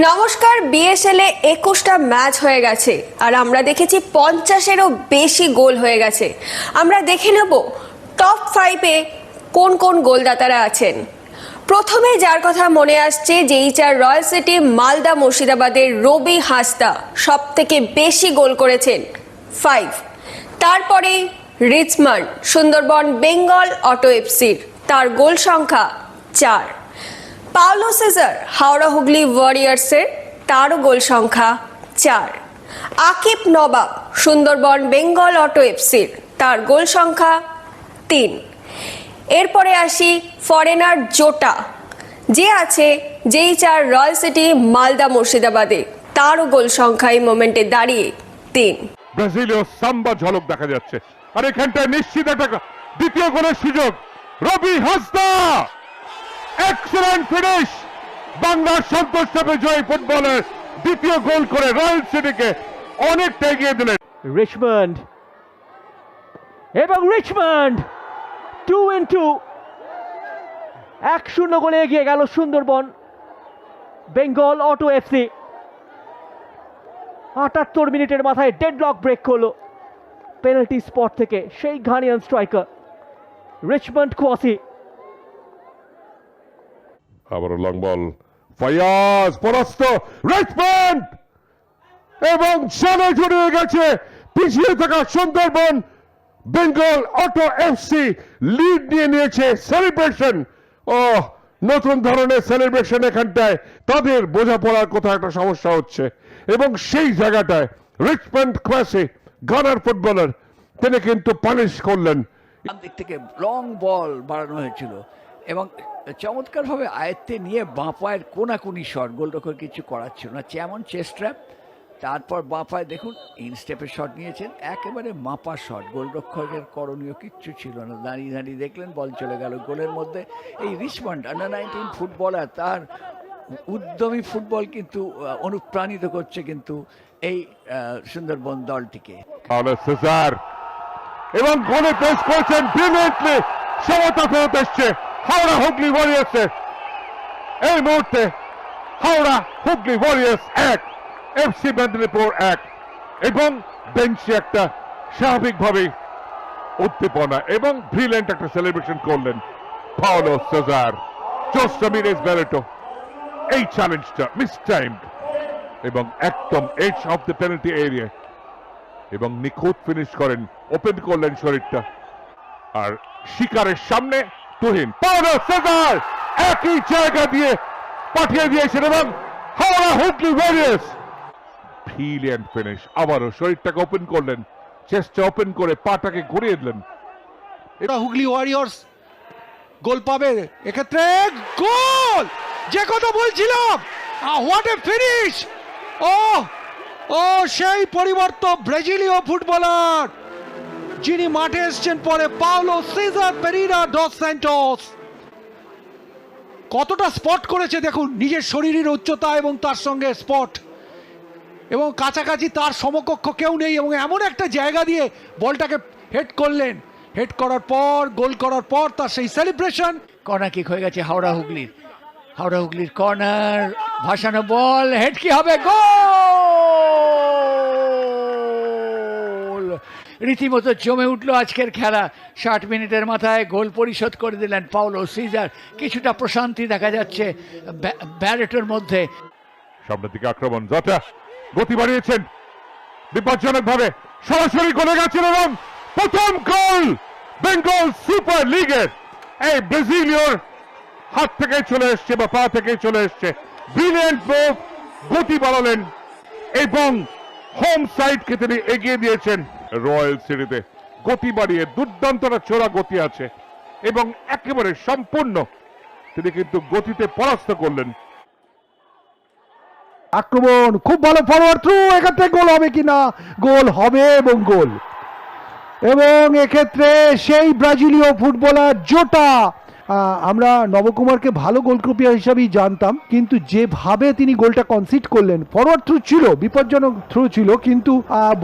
নমস্কার। বিএসএল এ 21টা ম্যাচ হয়ে গেছে আর আমরা দেখেছি 50-এরও বেশি গোল হয়ে গেছে। আমরা দেখে নেব টপ 5-এ কোন কোন গোলদাতারা আছেন। প্রথমে যার কথা মনে আসছে জেইচার রয়্যাল সিটি মালদা মুর্শিদাবাদের রবি হাসদা সব থেকে বেশি গোল করেছেন 5। তারপরে রিচমন্ড সুন্দরবন বেঙ্গল অটো এফসির তার গোল সংখ্যা 4। পাওলো সেজার হাওড়া হুগলি ওয়ারিয়ার্সের তারও গোল সংখ্যা 4। আকিব নবাব সুন্দরবন বেঙ্গল অটো এফসির তার গোল সংখ্যা 3। এরপরে আসি ফরেনার জোটা যে আছে জেইচার রয়্যাল সিটি মালদা মুর্শিদাবাদে, তারও গোল সংখ্যা এই মোমেন্টে দাঁড়িয়ে 3। ব্রাজিলীয় সাম্বা ঝলক দেখা যাচ্ছে আর এখানটায় নিশ্চিত একটা দ্বিতীয় গোলের সুযোগ। রবি হাসদা এক্সেলেন্ট ফিনিশ। বাংলার সন্তোষ ট্রফি জয়ী ফুটবলের দ্বিতীয় গোল করে রয়্যাল সিটিকে অনেকটা এগিয়ে দিলেন। রিচমন্ড এবং রিচমন্ড 2-2 1-0 গোলে এগিয়ে গেল সুন্দরবন বেঙ্গল অটো এফসি। 78 মিনিটের মাথায় ডেডলক ব্রেক করলো পেনাল্টি স্পট থেকে সেই ঘানিয়ান স্ট্রাইকার রিচমন্ড কোয়াসি। আবার লং বল, ফায়াজ পরাস্ত, রিচমন্ড এবং জালে জড়িয়ে গেছে পিছিয়ে থাকা Sundarban Bengal auto FC lead নিয়ে নিয়েছে। সেলিব্রেশন ও নতুন ধরনের সেলিব্রেশন এখানটায় তাদের বোঝাপড়ার কোথাও একটা সমস্যা হচ্ছে এবং সেই জায়গাটায় রিচমন্ড কোয়াসি গানার ফুটবলার তিনি কিন্তু পানিশ করলেন। দিক থেকে লং বল বাড়ানো হয়েছিল এবং চমৎকারভাবে আয়ত্তে নিয়ে বাঁ পায়ের কোনাকুনি শট, গোলরক্ষক কিছু করার ছিল না, যেমন চেস্ট ট্র্যাপ। তারপর বাঁ পায়ে দেখুন ইনস্টেপের শট নিয়েছেন, একেবারে মাপা শট, গোলরক্ষকের করণীয় কিচ্ছু ছিল না। দাঁড়িয়ে দাঁড়িয়ে দেখলেন বল চলে গেল গোলের মধ্যে। এই রিচমন্ড আন্ডার-19 ফুটবলার, তার উদ্যমী ফুটবল কিন্তু অনুপ্রাণিত করছে কিন্তু এই সুন্দরবন দলটিকে। সেজার এবং গোলে পেশ করেছেন ব্রিলিয়েন্টলি। সমতা ফেরত এসছে হাওড়া হুগলি ওয়ারিয়ার্সের। এই মুহূর্তে হাওড়া হুগলি ওয়ারিয়ার্স 1, এফসি মেদিনীপুর 1 এবং বেঞ্চে একটা স্বাভাবিকভাবে উদ্দীপনা এবং ব্রিলিয়েন্ট একটা সেলিব্রেশন করলেন পাওলো সেজার। জোস রামিরেজ ব্যারেটো এই চ্যালেঞ্জটা মিস টাইমড এবং একদম edge of the penalty area এবং নিখুঁত ফিনিশ করেন, ওপেন করলেন শরীরটা আর শিকারের সামনে তুহিন। পাওলো সেজার একই জায়গা দিয়ে পাঠিয়ে দিয়েছেন এবং Howrah Hooghly warriors brilliant finish. আবারও শরীরটাকে ওপেন করলেন, চেস্টটা ওপেন করে পাটাকে ঘুরিয়ে দিলেন। এটা হুগলি ওয়ারিয়র্স গোল পাবে এক্ষেত্রে। গোল, যে কথা বলছিলাম, হোয়াট এ ফিনিশ! ও সেই পরিবর্তন ব্রাজিলীয় ফুটবলার যিনি মাঠে এসছেন পরে, পাওলো সেজার পেরেরা ডস স্যান্টোস। কতটা স্পট করেছে দেখুন, নিজের শরীরের উচ্চতা এবং তার সঙ্গে স্পট এবং কাছাকাছি তার সমকক্ষ কেউ নেই এবং এমন একটা জায়গা দিয়ে বলটাকে হেড করলেন। হেড করার পর, গোল করার পর তার সেই সেলিব্রেশন। কর্নার কিক হয়ে গেছে হাওড়া হুগলির কর্নার, ভাসানো বল, হেড কি হবে, গোল! রীতিমতো জমে উঠলো আজকের খেলা। 60 মিনিটের মাথায় গোল পরিশোধ করে দিলেন পাওলো সেজার। কিছুটা প্রশান্তি দেখা যাচ্ছে ব্যারেটোর মধ্যে। সামনের দিকে আক্রমণ, জটা গতি বাড়িয়েছেন বিপজ্জনক ভাবে, সরাসরি গোলে গেছেন এবং প্রথম গোল বেঙ্গল সুপার লিগের। এই ব্রাজিলীয় হাত থেকে চলে এসছে বা পা থেকে চলে এসছে, ব্রিলিয়েন্ট মুভ, গতি বাড়ালেন এবং হোম সাইডকে তিনি এগিয়ে দিয়েছেন। রয়্যাল সিটিতে গতি বাড়িয়ে দুর্দান্তটা চোরা গতি আছে এবং একেবারে সম্পূর্ণ তিনি কিন্তু গতিতে পরাস্ত করলেন। আক্রমণ খুব ভালো, ফরওয়ার্ড থ্রু, এক্ষেত্রে গোল হবে কিনা, গোল হবে এবং গোল। এবং এক্ষেত্রে সেই ব্রাজিলীয় ফুটবলার জোটা আমরা নবকুমারকে ভালো গোলকিপার হিসাবেই জানতাম, কিন্তু যেভাবে তিনি গোলটা কনসিড করলেন, ফরওয়ার্ড থ্রু ছিল, বিপজ্জনক থ্রু ছিল, কিন্তু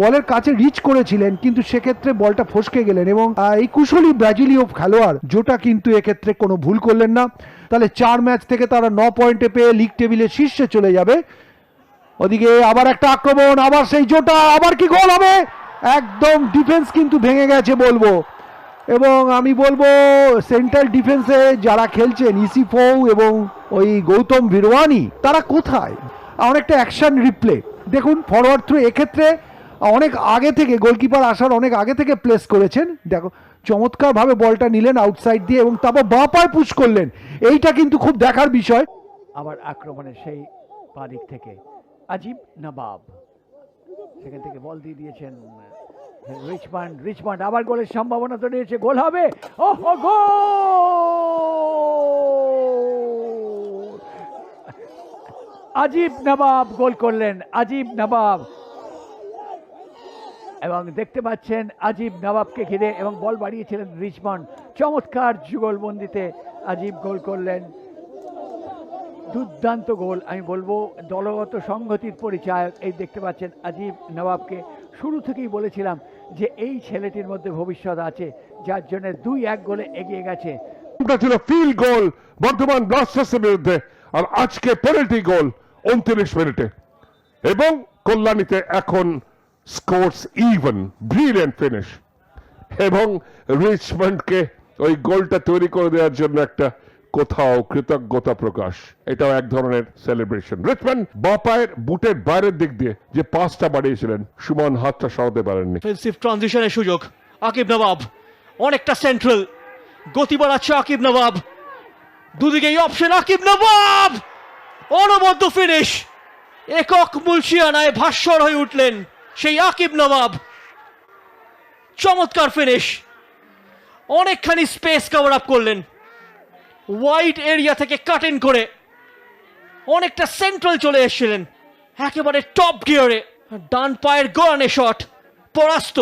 বলের কাছে রিচ করেছিলেন, কিন্তু সেক্ষেত্রে বলটা ফসকে গেলেন এবং এই কুশলী ব্রাজিলীয় খেলোয়াড় জোটা কিন্তু এক্ষেত্রে কোনো ভুল করলেন না। তাহলে 4 ম্যাচ থেকে তারা 9 পয়েন্টে পেয়ে লিগ টেবিলের শীর্ষে চলে যাবে। ওদিকে আবার একটা আক্রমণ, আবার সেই জোটা, আবার কি গোল হবে? একদম ডিফেন্স কিন্তু ভেঙে গেছে বলবো, এবং আমি বলবো সেন্ট্রাল ডিফেন্সে যারা খেলছেন ইসিফৌ এবং ওই গৌতম ভিরওয়ানি, তারা কোথায়? অনেকটা অ্যাকশন রিপ্লে দেখুন, ফরওয়ার্ড থ্রু এক্ষেত্রে অনেক আগে থেকে গোলকিপার আসার অনেক আগে থেকে প্লেস করেছেন। দেখো চমৎকারভাবে বলটা নিলেন আউটসাইড দিয়ে এবং তারপর বাঁ পায়ে পুশ করলেন, এইটা কিন্তু খুব দেখার বিষয়। আবার আক্রমণের সেই পাদিক থেকে আজিব নবাব সেখান থেকে বল দিয়ে দিয়েছেন রিচমন্ড আবার গোলের সম্ভাবনা তো রয়েছে, গোল হবে। ওহ গোল! আজিব নবাব গোল করলেন, আজিব নবাব, এবং দেখতে পাচ্ছেন আজিব নবাবকে ঘিরে এবং বল বাড়িয়েছিলেন রিচমন্ড। চমৎকার যুগলবন্দিতে আজিব গোল করলেন, দুর্দান্ত গোল। আমি বলবো দলগত সংহতির পরিচয়। এই দেখতে পাচ্ছেন আজিব নবাবকে শুরু থেকেই বলেছিলাম যে এই ছেলেটির মধ্যে ভবিষ্যৎ আছে, যার জন্য 2-1 গোলে এগিয়ে গেছে। এটা ছিল ফিল্ড গোল বর্ধমান ব্লাস্টার্সের বিরুদ্ধে, আর আজকে পেনাল্টি গোল 29 মিনিটে, এবং কল্যাণীতে এখন স্কোরস ইভেন। ব্রিলিয়েন্ট ফিনিশ, এবং রিচমন্ডকে ওই গোলটা তৈরি করে দেওয়ার জন্য একটা কোথাও কৃতজ্ঞতা প্রকাশ, এটাও এক ধরনের সেলিব্রেশন। রিচমন্ড বাঁ পায়ের বুটের বাইরের দিক দিয়ে যে পাসটা বাড়িয়েছিলেন, সুমন হাতটা সরাতে পারেননি। অফেন্সিভ ট্রানজিশনের সুযোগ, আকিব নবাব অনেকটা সেন্ট্রাল, গতি বাড়াচ্ছে আকিব নবাব, দুদিকেই অপশন আকিব নবাব, অনবদ্য ফিনিশ, একক মুলশিয়ানায় ভাস্বর হয়ে উঠলেন সেই আকিব নবাব। চমৎকার ফিনিশ, অনেকখানি স্পেস কভার আপ করলেন, ওয়াইড এরিয়া থেকে কাট ইন করে অনেকটা সেন্ট্রাল চলে এসেছিলেন, একেবারে টপ গিয়ারে ডান পায়ের গোয়ানে শট, পরাস্ত।